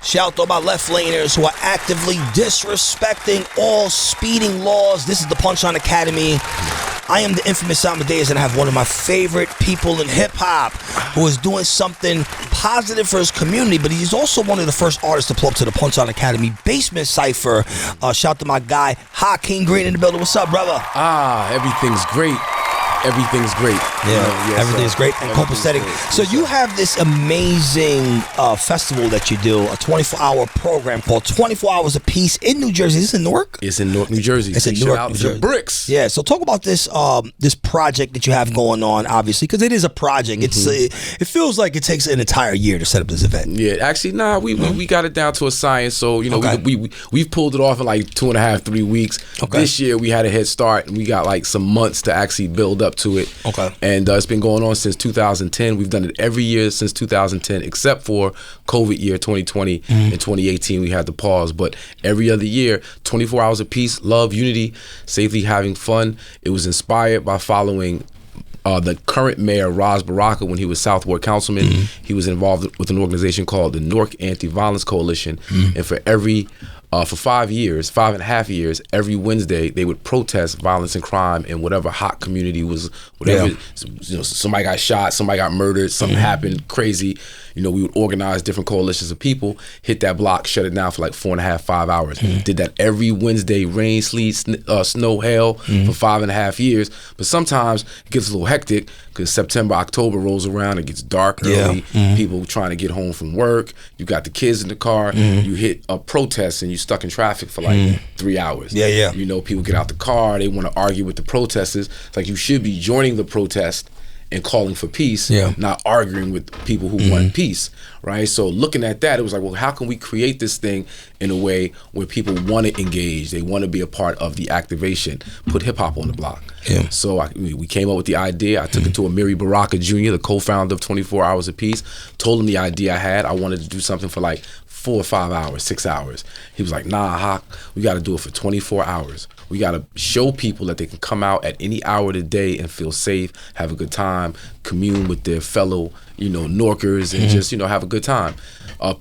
Shout out to my left laners who are actively disrespecting all speeding laws. This is the Punchline Academy. I am the Inphamus Amadeuz, and I have one of my favorite people in hip-hop who is doing something positive for his community, but he's also one of the first artists to pull up to the Punchline Academy basement cypher. Shout out to my guy, Hakim Green in the building. What's up, brother? Everything's great. Everything's great. Yeah, everything's great and copacetic. So you have this amazing festival that you do, a 24-hour program called 24 Hours a Piece in New Jersey. Is this in Newark? It's in Newark, New Jersey. It's in Newark, New Jersey. Bricks. Yeah, so talk about this this project that you have going on, obviously, because it is a project. It feels like it takes an entire year to set up this event. Yeah, actually, we got it down to a science. So, we've pulled it off in like 2.5, 3 weeks. Okay. This year, we had a head start, and we got like some months to actually build up to it. Okay. And it's been going on since 2010. We've done it every year since 2010, except for COVID year 2020 and 2018. We had to pause, but every other year, 24 hours of peace, love, unity, safely having fun. It was inspired by following the current mayor, Ras Baraka, when he was South Ward councilman. He was involved with an organization called the Newark Anti-Violence Coalition, and for 5.5 years, every Wednesday they would protest violence and crime in whatever hot community was, whatever. Somebody got shot, somebody got murdered, something happened crazy. We would organize different coalitions of people, hit that block, shut it down for like 4.5, 5 hours. Did that every Wednesday, rain, sleet, snow, hail, for 5.5 years. But sometimes it gets a little hectic because September, October rolls around, it gets dark early. People trying to get home from work. You got the kids in the car. You hit a protest and you stuck in traffic for like 3 hours. People get out the car, they want to argue with the protesters. It's like you should be joining the protest and calling for peace, not arguing with people who want peace, right? So looking at that, it was like, well, how can we create this thing in a way where people want to engage, they want to be a part of the activation, put hip-hop on the block. So we came up with the idea. I took it to Amiri Baraka Jr., the co-founder of 24 Hours of Peace, told him the idea I had. I wanted to do something for like 4 or 5 hours, 6 hours. He was like, nah, Hawk, we got to do it for 24 hours. We got to show people that they can come out at any hour of the day and feel safe, have a good time, commune with their fellow, Norkers, and just, have a good time.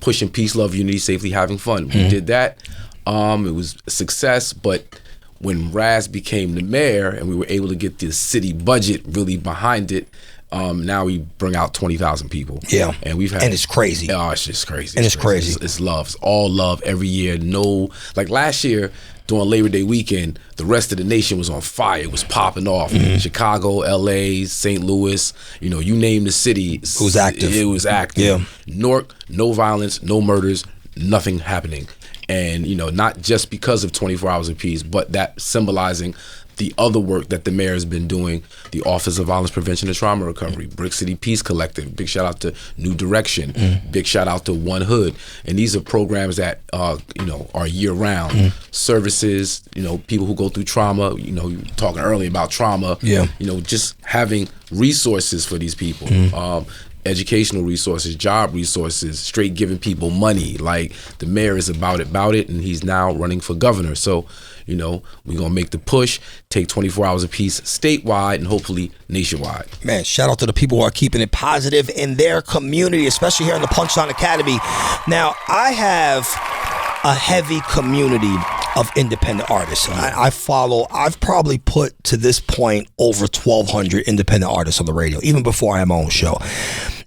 Pushing peace, love, unity, safely having fun. We did that. It was a success, but when Raz became the mayor and we were able to get the city budget really behind it, now we bring out 20,000 people. And we've had, and it's crazy. Oh, it's just crazy. And it's crazy. It's love. It's all love every year. No, like last year during Labor Day weekend, the rest of the nation was on fire. It was popping off. Chicago, LA, St. Louis, you name the city. It was active. It was active. Newark, no violence, no murders, nothing happening. And, not just because of 24 Hours of Peace, but that symbolizing the other work that the mayor has been doing, the Office of Violence Prevention and Trauma Recovery, Brick City Peace Collective, big shout out to New Direction, big shout out to One Hood. And these are programs that, are year round. Services, people who go through trauma, you were talking earlier about trauma, just having resources for these people. Educational resources, job resources, straight giving people money. Like the mayor is about it, and he's now running for governor. So, we're gonna make the push, take 24 Hours of Peace statewide and hopefully nationwide. Man, shout out to the people who are keeping it positive in their community, especially here in the Punchline Academy. Now, I have a heavy community of independent artists. I've probably put to this point over 1,200 independent artists on the radio, even before I had my own show.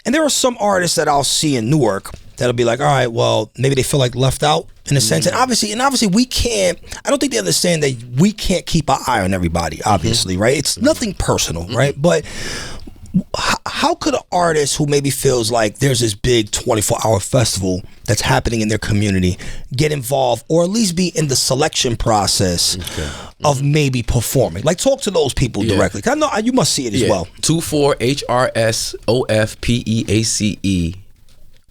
And there are some artists that I'll see in Newark that'll be like, all right, well, maybe they feel like left out in a sense. And obviously we can't, I don't think they understand that we can't keep our eye on everybody, obviously, right? It's nothing personal, right? But how could an artist who maybe feels like there's this big 24-hour festival that's happening in their community get involved, or at least be in the selection process of maybe performing? Like, talk to those people directly. 'Cause I know you must see it as well. 24HRSOFPEACE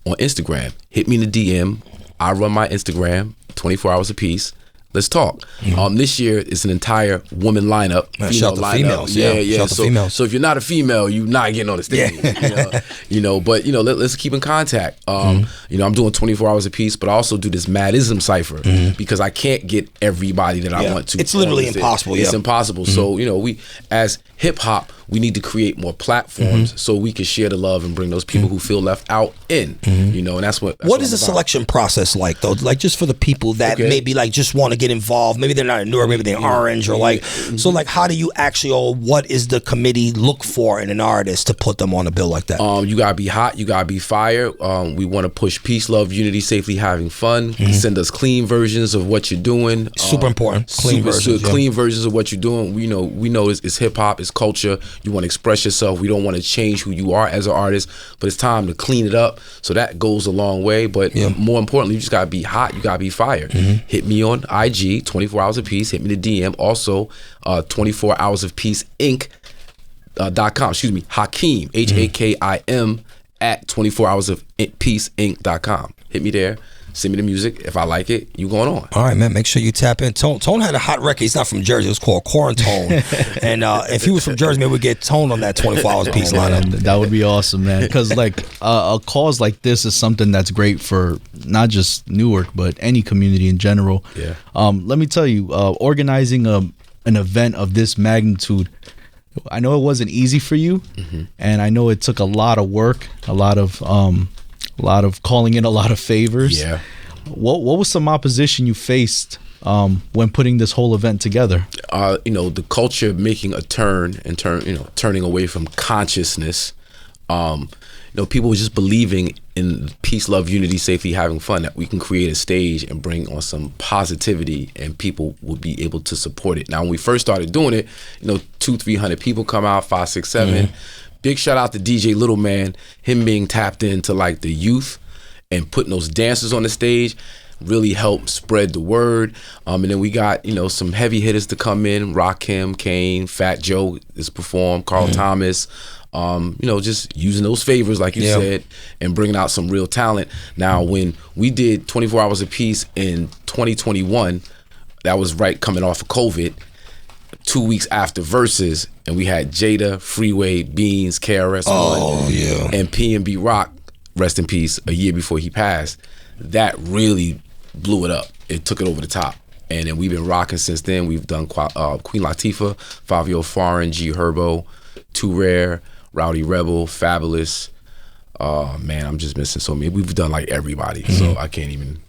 on Instagram. Hit me in the DM. I run my Instagram, 24 Hours of Peace. let's talk. This year it's an entire woman lineup. Shout out to females. Yeah. Shout out to females. So if you're not a female, you're not getting on the stage. But let's keep in contact. I'm doing 24 hours a piece, but I also do this Mad Izm cipher because I can't get everybody that I want to. It's literally impossible. It's impossible. So we as hip hop, we need to create more platforms so we can share the love and bring those people who feel left out in. And that's what. What is the selection process like though? Like just for the people that maybe like just want to get involved. Maybe they're not in Newark, maybe they're Orange, or like. So like, how do you actually, or what is the committee look for in an artist to put them on a bill like that? You gotta be hot. You gotta be fire. We want to push peace, love, unity, safely having fun. Send us clean versions of what you're doing. Super important. Clean versions of what you're doing. We know it's hip hop. It's culture. You want to express yourself. We don't want to change who you are as an artist, but it's time to clean it up. So that goes a long way. But more importantly, you just gotta be hot. You gotta be fire. Hit me on IG, 24 hours of peace. Hit me the DM. Also, 24 hours of peace Inc.com. Excuse me, Hakim Hakim at 24 hours of peace Inc.com. Hit me there. Send me the music. If I like it, you going on. All right, man. Make sure you tap in. Tone had a hot record. He's not from Jersey. It was called Quarantone. And if he was from Jersey, maybe we'd get Tone on that 24 hours piece lineup. That would be awesome, man. Because like a cause like this is something that's great for not just Newark, but any community in general. Yeah. Let me tell you, organizing an event of this magnitude, I know it wasn't easy for you, and I know it took a lot of work, a lot of calling in a lot of favors. Yeah. What was some opposition you faced when putting this whole event together? The culture making a turn and turning away from consciousness. People were just believing in peace, love, unity, safety, having fun, that we can create a stage and bring on some positivity and people will be able to support it. Now, when we first started doing it, 200-300 people come out, 5, 6, 7. Big shout out to DJ Little Man, him being tapped into like the youth and putting those dancers on the stage really helped spread the word. And then we got, some heavy hitters to come in, Rakim, Kane, Fat Joe is performed, Carl Thomas, just using those favors, like you said, and bringing out some real talent. Now, when we did 24 hours apiece in 2021, that was right coming off of COVID, 2 weeks after Versus, and we had Jada, Freeway, Beans, krs-one, and PM Rock, rest in peace, a year before he passed. That really blew it up. It took it over the top. And then we've been rocking since then. We've done Queen Latifah, Fabio Foreign, G Herbo, Too Rare, Rowdy Rebel, Fabulous. Man, I'm just missing so many. We've done like everybody, so I can't even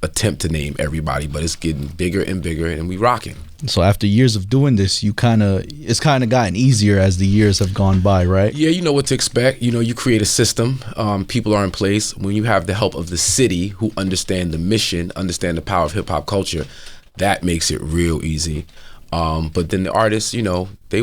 attempt to name everybody, but it's getting bigger and bigger, and we rocking. So after years of doing this, it's kind of gotten easier as the years have gone by, right? Yeah, you know what to expect. You create a system. People are in place. When you have the help of the city who understand the mission, understand the power of hip hop culture, that makes it real easy. But then the artists, they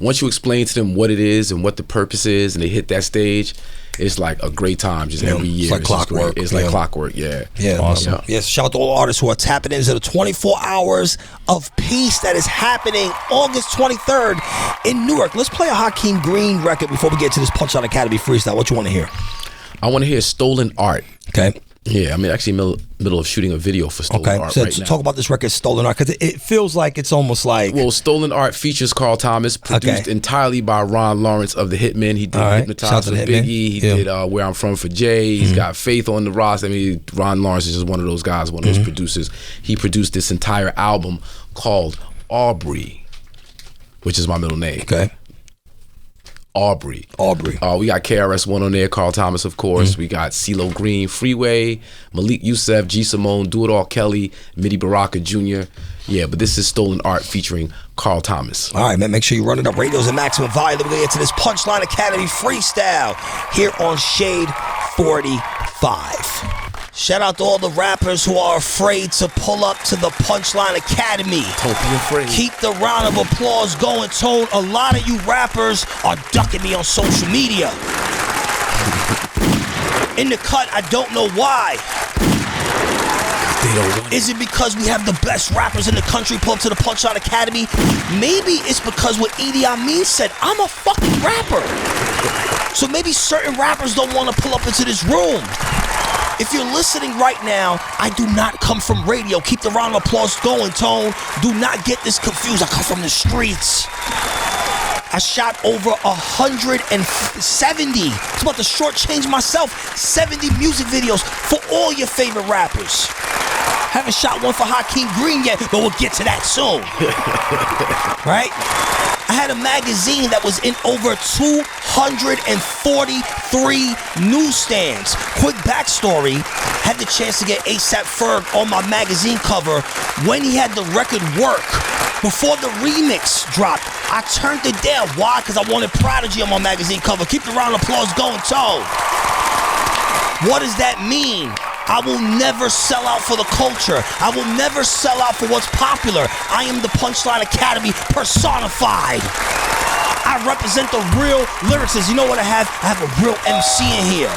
once you explain to them what it is and what the purpose is, and they hit that stage, it's like a great time just every year. It's like clockwork. It's like clockwork, yeah. Awesome. Yes, shout out to all artists who are tapping into the 24 hours of peace that is happening August 23rd in Newark. Let's play a Hakim Green record before we get to this Punchline Academy freestyle. What you want to hear? I want to hear Stolen Art. Okay. Yeah, I'm actually in the middle of shooting a video for Stolen Art right now. Talk about this record, Stolen Art, because it feels like it's almost like... Well, Stolen Art features Carl Thomas, produced entirely by Ron Lawrence of the Hitmen. He did Hypnotize with Biggie. He did Where I'm From for Jay. He's got Faith on the roster. I mean, Ron Lawrence is just one of those guys, one of those producers. He produced this entire album called Aubrey, which is my middle name. Okay. Aubrey. We got krs-one on there, Carl Thomas, of course. We got CeeLo Green, Freeway, Malik Youssef, G Simone, Do It All Kelly, Midi Baraka Jr. Yeah, but this is Stolen Art featuring Carl Thomas. All right, man, make sure you run it up. Radios at maximum volume. We're going to get to this Punchline Academy freestyle here on Shade 45. Shout out to all the rappers who are afraid to pull up to the Punchline Academy. Don't be afraid. Keep the round of applause going, Tone. A lot of you rappers are ducking me on social media. In the cut, I don't know why. Is it because we have the best rappers in the country pull up to the Punchline Academy? Maybe it's because what Idi Amin said, I'm a fucking rapper. So maybe certain rappers don't want to pull up into this room. If you're listening right now, I do not come from radio. Keep the round of applause going, Tone. Do not get this confused. I come from the streets. I shot over 170. It's about to shortchange myself. 70 music videos for all your favorite rappers. Haven't shot one for Hakim Green yet, but we'll get to that soon. Right? I had a magazine that was in over 243 newsstands. Quick backstory, had the chance to get A$AP Ferg on my magazine cover when he had the record Work. Before the remix dropped, I turned it down. Why? Because I wanted Prodigy on my magazine cover. Keep the round of applause going, Toe. What does that mean? I will never sell out for the culture. I will never sell out for what's popular. I am the Punchline Academy personified. I represent the real lyricists. You know what I have? I have a real MC in here.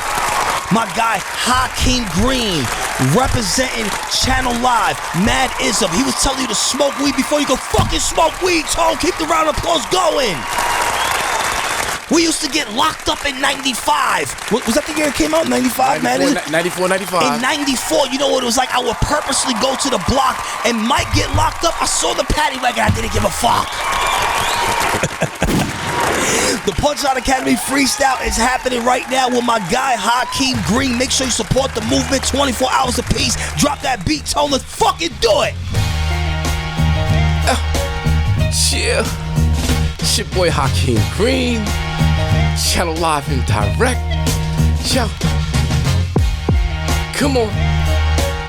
My guy, Hakim Green, representing Channel Live, Mad Izm. He was telling you to smoke weed before you go fucking smoke weed, Tone. Keep the round of applause going. We used to get locked up in 95. Was that the year it came out? 95, man? 94, 95. In 94, you know what it was like? I would purposely go to the block and might get locked up. I saw the paddy wagon. I didn't give a fuck. The Punchline Academy Freestyle is happening right now with my guy, Hakim Green. Make sure you support the movement. 24 hours apiece. Drop that beat, Tone. Let's fucking do it. Yeah. It's your boy Hakim Green. Channel Live and Direct. Yo. Come on.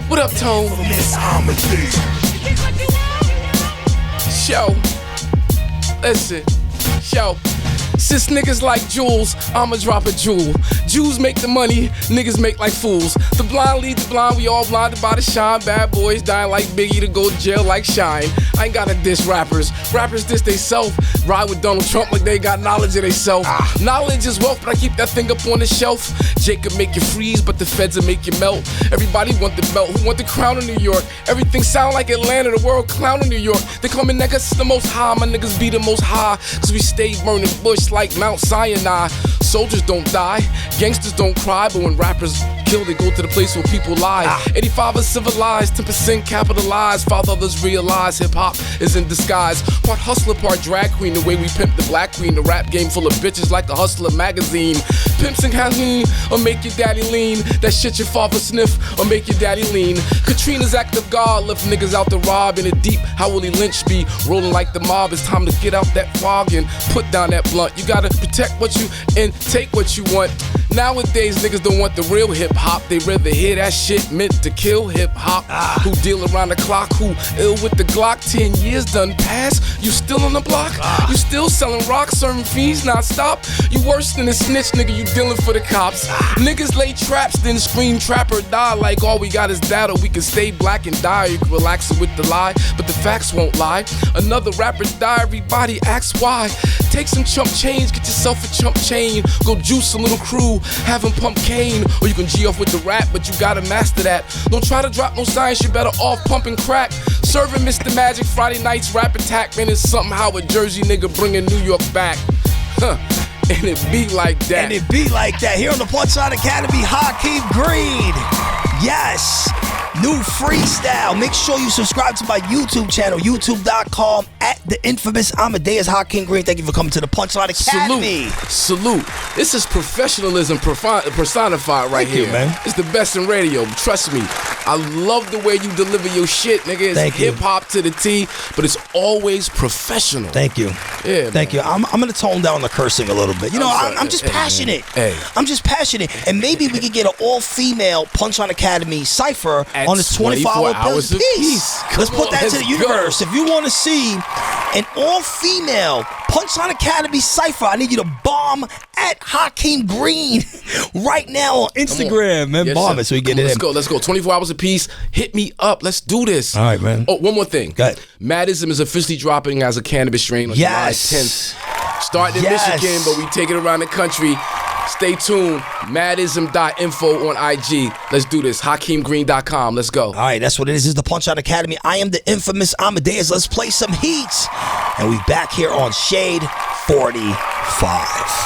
What up, Tone? Yo. Listen. Yo. Since niggas like jewels, I'ma drop a jewel. Jews make the money, niggas make like fools. The blind lead the blind, we all blinded by the shine. Bad boys dying like Biggie to go to jail like Shine. I ain't gotta diss rappers. Rappers diss they self. Ride with Donald Trump like they got knowledge of they self. Knowledge is wealth, but I keep that thing up on the shelf. Jacob make you freeze, but the feds will make you melt. Everybody want the belt, who want the crown in New York? Everything sound like Atlanta, the world clown in New York. They call me niggas the most high, my niggas be the most high. Cause we stay burning bush like Mount Sinai. Soldiers don't die, gangsters don't cry, but when rappers kill, they go to the place where people lie. 85 is civilized, 10% capitalized. 5 others realize hip-hop is in disguise. Part hustler, part drag queen, the way we pimp the black queen. The rap game full of bitches like the Hustler magazine. Pimps and Halloween, or make your daddy lean. That shit your father sniff, or make your daddy lean. Katrina's act of God, lift niggas out the rob. In the deep, how will he Lynch be? Rolling like the mob, it's time to get out that fog and put down that blunt. You gotta protect what you and take what you want. Nowadays, niggas don't want the real hip-hop. They rather hear that shit meant to kill hip-hop. Who deal around the clock, who ill with the Glock. 10 years done past, you still on the block? You still selling rocks, serving fiends non-stop? You worse than a snitch, nigga, you dealing for the cops. Niggas lay traps, then scream trap or die. Like all we got is data, we can stay black and die. You can relax it with the lie, but the facts won't lie. Another rapper die, everybody asks why. Take some chump change, get yourself a chump chain. Go juice a little crew, have them pump cane. Or you can G off with the rap, but you gotta master that. Don't try to drop no science, you better off pumping crack. Serving Mr. Magic Friday nights rap attack. Man, it's something how a Jersey nigga bringing New York back. Huh. And it be like that. And it be like that. Here on the Punchline Academy, Hakim Green. Yes. New freestyle. Make sure you subscribe to my YouTube channel, youtube.com @ Inphamus Amadeuz. Hakim Green, thank you for coming to the Punchline Academy. Salute. This is professionalism personified right here. You, man. It's the best in radio. Trust me. I love the way you deliver your shit, nigga. It's hip-hop to the T, but it's always professional. Thank you. Yeah, Thank you. I'm going to tone down the cursing a little bit. You know, I'm just passionate. I'm just passionate. And maybe we could get an all-female Punchline Academy cypher on this 24 hours apiece. Let's put that to the universe. If you want to see an all-female Punchline Academy cypher, I need you to bomb at Hakim Green right now on Instagram, man. Bomb it so you get it in. Let's go. 24 hours apiece. Hit me up. Let's do this. All right, man. Oh, one more thing. Go ahead. Mad Izm is officially dropping as a cannabis strain on July 10th. Starting in Michigan, but we take it around the country. Stay tuned. Madizm.info on IG. Let's do this. HakimGreen.com. Let's go. All right, that's what it is. This is the Punchline Academy. I am the Inphamus Amadeuz. Let's play some heat. And we back here on Shade 45.